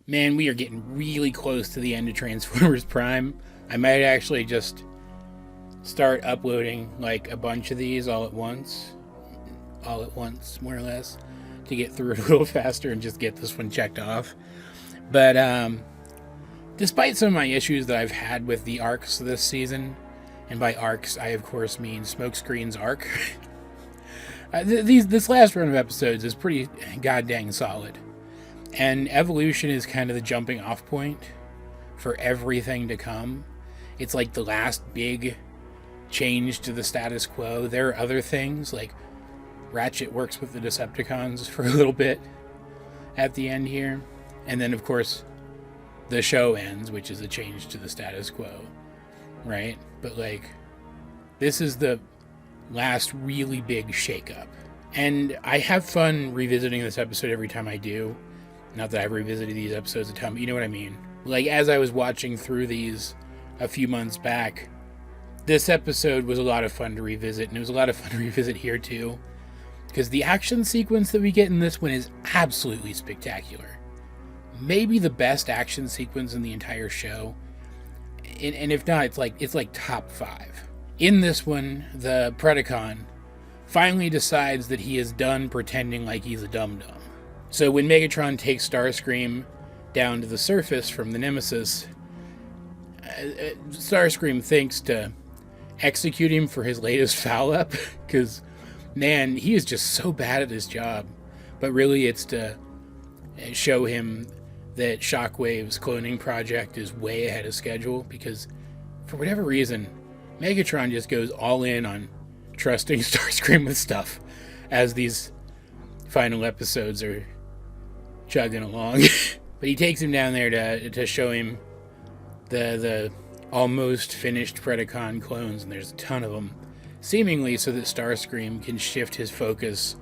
Man, we are getting really close to the end of Transformers Prime. I might actually just start uploading like a bunch of these all at once, more or less, to get through it a little faster and just get this one checked off. But despite some of my issues that I've had with the arcs this season, and by arcs I of course mean Smokescreen's arc, this last run of episodes is pretty goddamn solid. And Evolution is kind of the jumping off point for everything to come. It's like the last big change to the status quo. There are other things, like Ratchet works with the Decepticons for a little bit at the end here. And then, of course, the show ends, which is a change to the status quo, right? But, like, this is the last really big shakeup. And I have fun revisiting this episode every time I do. Not that I've revisited these episodes a ton, but you know what I mean. Like, as I was watching through these a few months back, this episode was a lot of fun to revisit, and it was a lot of fun to revisit here too. Because the action sequence that we get in this one is absolutely spectacular. Maybe the best action sequence in the entire show. And if not, it's like top 5. In this one, the Predacon finally decides that he is done pretending like he's a dum-dum. So when Megatron takes Starscream down to the surface from the Nemesis, Starscream thinks to execute him for his latest foul-up, because, man, he is just so bad at his job. But really it's to show him that Shockwave's cloning project is way ahead of schedule, because for whatever reason, Megatron just goes all in on trusting Starscream with stuff as these final episodes are chugging along. But he takes him down there to show him the almost finished Predacon clones, and there's a ton of them, seemingly so that Starscream can shift his focus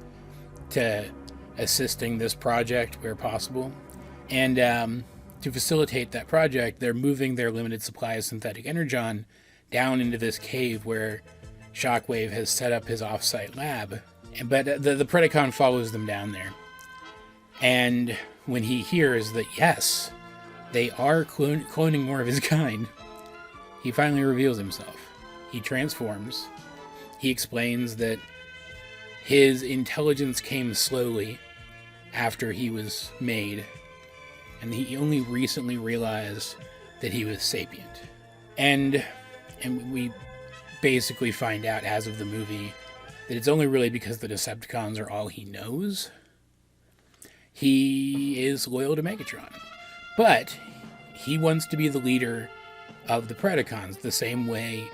to assisting this project where possible. And to facilitate that project, they're moving their limited supply of synthetic energon down into this cave where Shockwave has set up his off-site lab. But the Predacon follows them down there. And when he hears that, yes, they are cloning more of his kind, he finally reveals himself. He transforms. He explains that his intelligence came slowly after he was made, and he only recently realized that he was sapient. And we basically find out as of the movie that it's only really because the Decepticons are all he knows. He is loyal to Megatron. But he wants to be the leader of the Predacons, the same way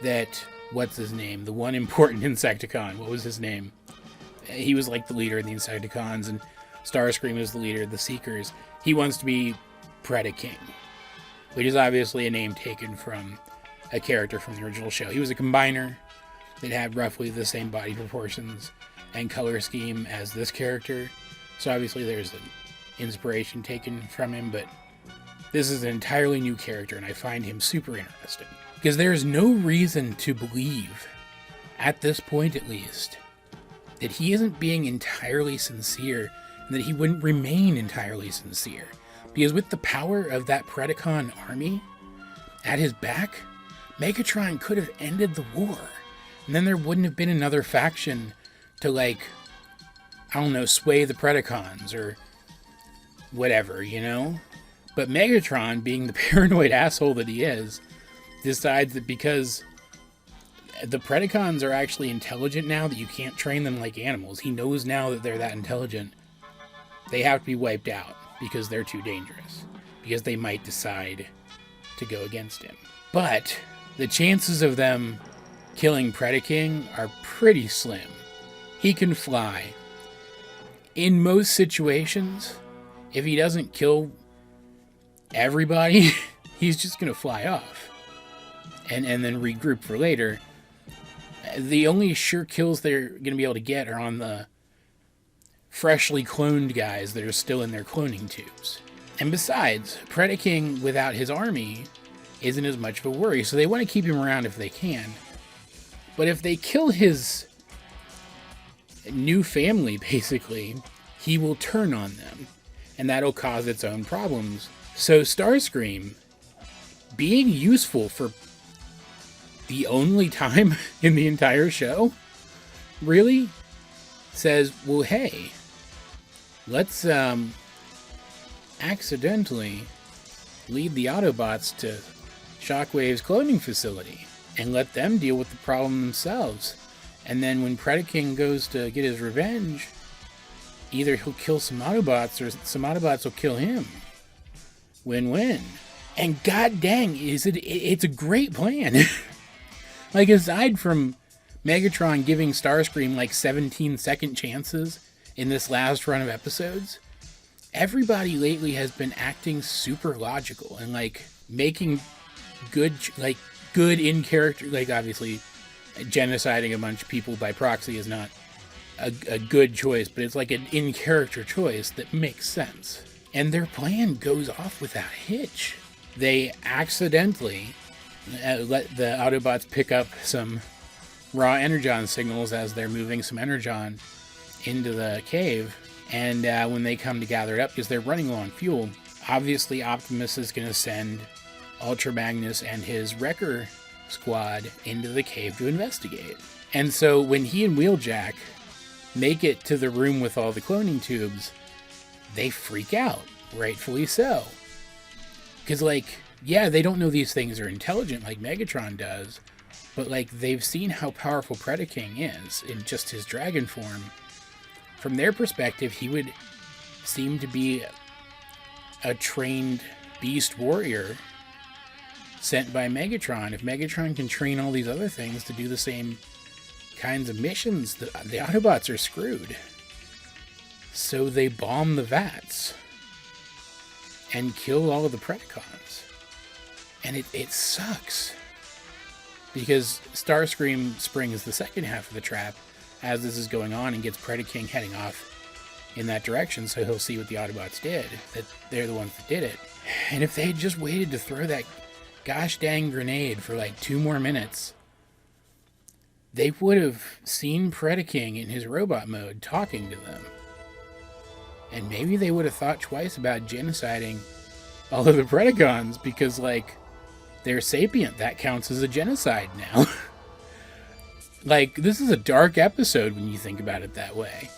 that, what's his name? The one important Insecticon. What was his name? He was like the leader of the Insecticons, and Starscream is the leader of the Seekers. He wants to be Predaking, which is obviously a name taken from a character from the original show. He was a combiner that had roughly the same body proportions and color scheme as this character. So obviously there's an inspiration taken from him, but this is an entirely new character, and I find him super interesting. Because there's no reason to believe, at this point at least, that he isn't being entirely sincere, and that he wouldn't remain entirely sincere. Because with the power of that Predacon army at his back, Megatron could have ended the war. And then there wouldn't have been another faction to, like, I don't know, sway the Predacons or whatever, you know? But Megatron, being the paranoid asshole that he is, decides that because the Predacons are actually intelligent now, that you can't train them like animals. He knows now that they're that intelligent. They have to be wiped out because they're too dangerous. Because they might decide to go against him. But the chances of them killing Predaking are pretty slim. He can fly. In most situations, if he doesn't kill everybody, he's just going to fly off. And then regroup for later. The only sure kills they're going to be able to get are on the freshly cloned guys that are still in their cloning tubes. And besides, Predaking without his army isn't as much of a worry, so they want to keep him around if they can. But if they kill his new family, basically, he will turn on them. and that'll cause its own problems. So Starscream, being useful for the only time in the entire show, really says, well, hey, let's accidentally lead the Autobots to Shockwave's cloning facility and let them deal with the problem themselves. And then when Predaking goes to get his revenge, either he'll kill some Autobots or some Autobots will kill him. Win-win. And god dang, it's a great plan. Like, aside from Megatron giving Starscream like 17 second chances in this last run of episodes, everybody lately has been acting super logical and like making good in character. Like, obviously genociding a bunch of people by proxy is not a good choice, but it's like an in character choice that makes sense. And their plan goes off without a hitch. They accidentally let the Autobots pick up some raw Energon signals as they're moving some Energon into the cave. And when they come to gather it up, because they're running low on fuel, obviously Optimus is going to send Ultra Magnus and his Wrecker squad into the cave to investigate. And so when he and Wheeljack make it to the room with all the cloning tubes, they freak out, rightfully so. Because, like, yeah, they don't know these things are intelligent like Megatron does, but, like, they've seen how powerful Predaking is in just his dragon form. From their perspective, he would seem to be a trained beast warrior sent by Megatron. If Megatron can train all these other things to do the same kinds of missions, the Autobots are screwed. So they bomb the vats and kill all of the Predacons. And it sucks. Because Starscream springs the second half of the trap as this is going on and gets Predaking heading off in that direction, so he'll see what the Autobots did, that they're the ones that did it. And if they had just waited to throw that gosh dang grenade for like 2 more minutes, they would have seen Predaking in his robot mode talking to them. And maybe they would have thought twice about genociding all of the Predacons, because, like, they're sapient. That counts as a genocide now. Like, this is a dark episode when you think about it that way.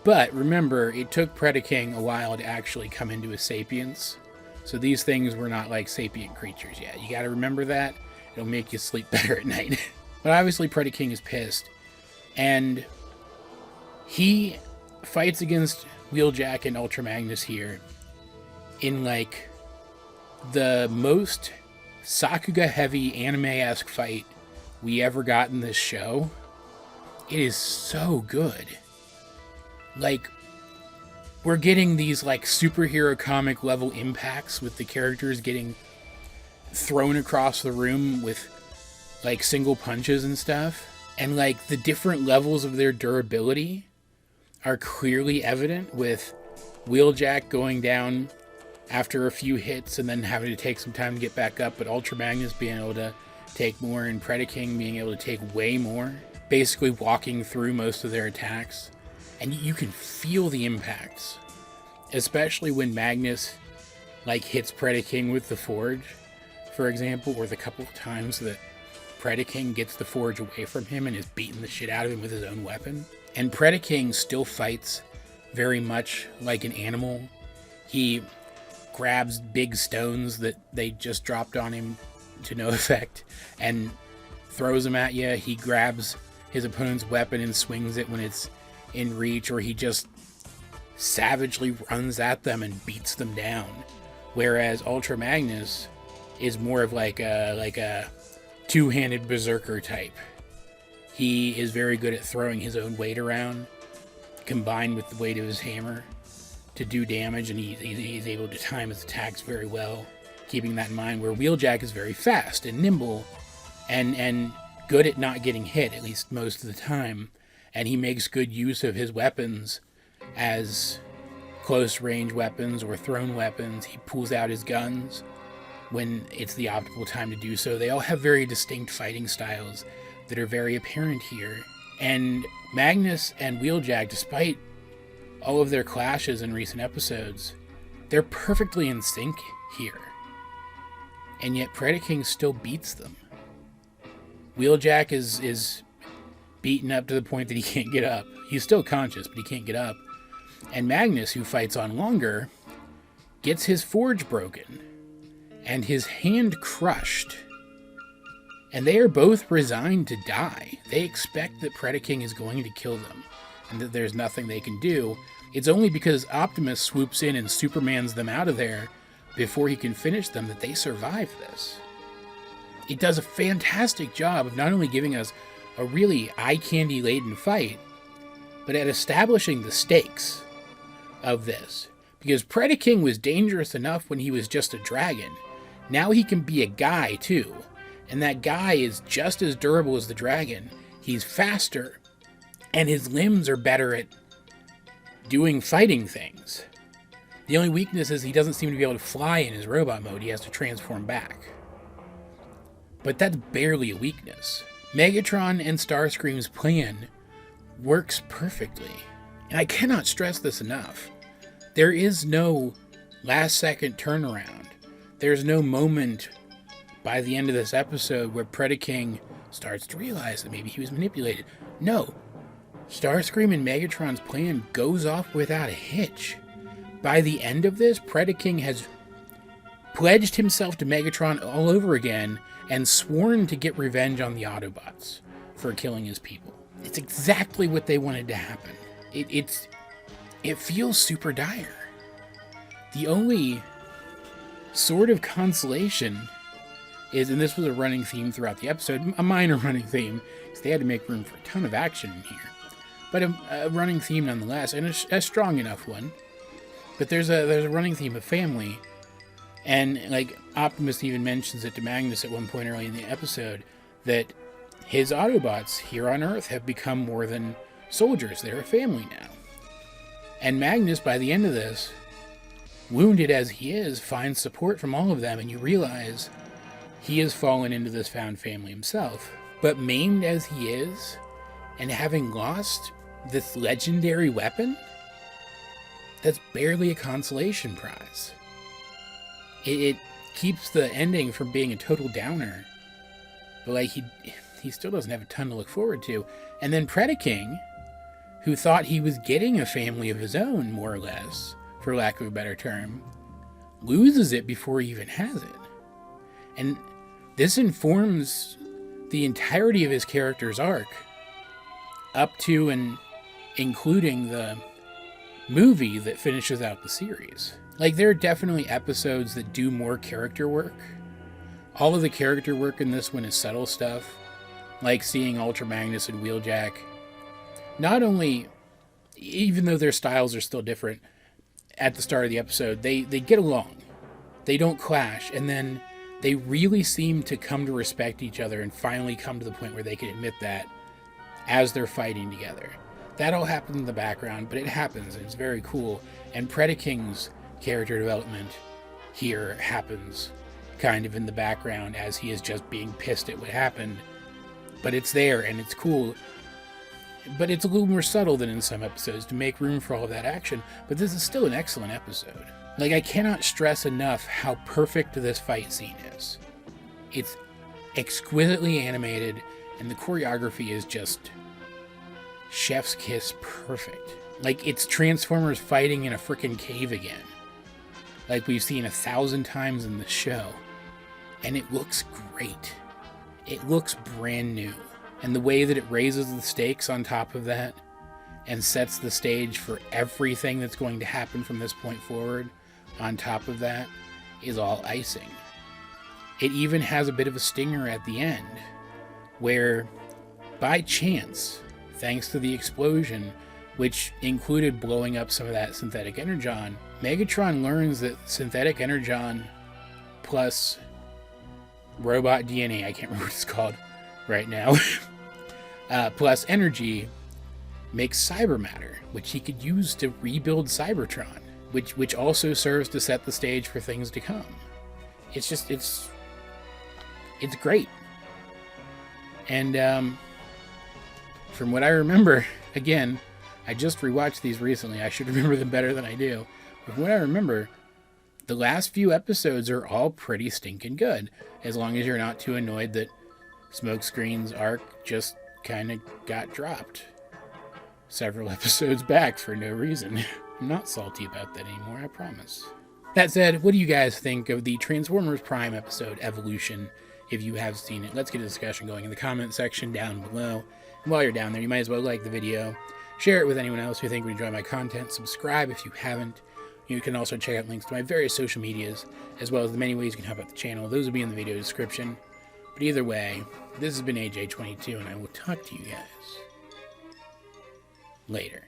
But remember, it took Predaking a while to actually come into his sapience. So these things were not like sapient creatures yet. You gotta remember that. It'll make you sleep better at night. But obviously Predaking is pissed. And he fights against Wheeljack and Ultra Magnus here in, like, the most Sakuga heavy anime-esque fight we ever got in this show. It is so good. Like, we're getting these, like, superhero comic level impacts with the characters getting thrown across the room with, like, single punches and stuff. And, like, the different levels of their durability are clearly evident, with Wheeljack going down after a few hits and then having to take some time to get back up, but Ultra Magnus being able to take more, and Predaking being able to take way more, basically walking through most of their attacks. And you can feel the impacts, especially when Magnus, like, hits Predaking with the Forge, for example, or the couple of times that Predaking gets the Forge away from him and is beating the shit out of him with his own weapon. And Predaking still fights very much like an animal. He grabs big stones that they just dropped on him to no effect and throws them at you. He grabs his opponent's weapon and swings it when it's in reach, or he just savagely runs at them and beats them down. Whereas Ultra Magnus is more of like a two-handed berserker type. He is very good at throwing his own weight around, combined with the weight of his hammer, to do damage, and he's able to time his attacks very well, keeping that in mind, where Wheeljack is very fast and nimble and good at not getting hit, at least most of the time, and he makes good use of his weapons as close range weapons or thrown weapons. He pulls out his guns when it's the optimal time to do so. They all have very distinct fighting styles that are very apparent here. And Magnus and Wheeljack, despite all of their clashes in recent episodes, they're perfectly in sync here. And yet Predaking still beats them. Wheeljack is beaten up to the point that he can't get up. He's still conscious, but he can't get up. And Magnus, who fights on longer, gets his forge broken and his hand crushed. And they are both resigned to die. They expect that Predaking is going to kill them and that there's nothing they can do. It's only because Optimus swoops in and Supermans them out of there before he can finish them that they survive this. It does a fantastic job of not only giving us a really eye-candy-laden fight, but at establishing the stakes of this. Because Predaking was dangerous enough when he was just a dragon. Now he can be a guy, too. And that guy is just as durable as the dragon. He's faster, and his limbs are better at doing fighting things. The only weakness is he doesn't seem to be able to fly in his robot mode. He has to transform back. But that's barely a weakness. Megatron and Starscream's plan works perfectly. And I cannot stress this enough. There is no last-second turnaround. There's no moment by the end of this episode where Predaking starts to realize that maybe he was manipulated. No. Starscream and Megatron's plan goes off without a hitch. By the end of this, Predaking has pledged himself to Megatron all over again and sworn to get revenge on the Autobots for killing his people. It's exactly what they wanted to happen. It feels super dire. The only sort of consolation is, and this was a running theme throughout the episode, a minor running theme, because they had to make room for a ton of action in here, but a running theme nonetheless, and a strong enough one. But there's a running theme of family, and like Optimus even mentions it to Magnus at one point early in the episode, that his Autobots here on Earth have become more than soldiers. They're a family now. And Magnus, by the end of this, wounded as he is, finds support from all of them, and you realize he has fallen into this found family himself. But maimed as he is, and having lost this legendary weapon, that's barely a consolation prize. It keeps the ending from being a total downer, but like he still doesn't have a ton to look forward to. And then Predaking, who thought he was getting a family of his own, more or less, for lack of a better term, loses it before he even has it. And this informs the entirety of his character's arc, up to and including the movie that finishes out the series. Like, there are definitely episodes that do more character work. All of the character work in this one is subtle stuff, like seeing Ultra Magnus and Wheeljack. Not only, even though their styles are still different at the start of the episode, they get along. They don't clash, and then they really seem to come to respect each other and finally come to the point where they can admit that as they're fighting together. That all happens in the background, but it happens, and it's very cool. And Predaking's character development here happens kind of in the background as he is just being pissed at what happened. But it's there, and it's cool. But it's a little more subtle than in some episodes to make room for all of that action. But this is still an excellent episode. Like, I cannot stress enough how perfect this fight scene is. It's exquisitely animated, and the choreography is just chef's kiss perfect. Like, it's Transformers fighting in a frickin' cave again, like we've seen 1,000 times in the show. And it looks great. It looks brand new. And the way that it raises the stakes on top of that and sets the stage for everything that's going to happen from this point forward on top of that is all icing. It even has a bit of a stinger at the end where, by chance, thanks to the explosion, which included blowing up some of that synthetic energon, Megatron learns that synthetic energon plus robot DNA, I can't remember what it's called right now, plus energy makes cyber matter, which he could use to rebuild Cybertron, which also serves to set the stage for things to come. It's just, it's great. And from what I remember, again, I just rewatched these recently. I should remember them better than I do. But from what I remember, the last few episodes are all pretty stinking good. As long as you're not too annoyed that Smokescreen's arc just kind of got dropped several episodes back for no reason. I'm not salty about that anymore, I promise. That said, what do you guys think of the Transformers Prime episode, Evolution? If you have seen it, let's get a discussion going in the comment section down below. And while you're down there, you might as well like the video, share it with anyone else who think would enjoy my content, subscribe if you haven't. You can also check out links to my various social medias, as well as the many ways you can help out the channel. Those will be in the video description. But either way, this has been AJ22, and I will talk to you guys later.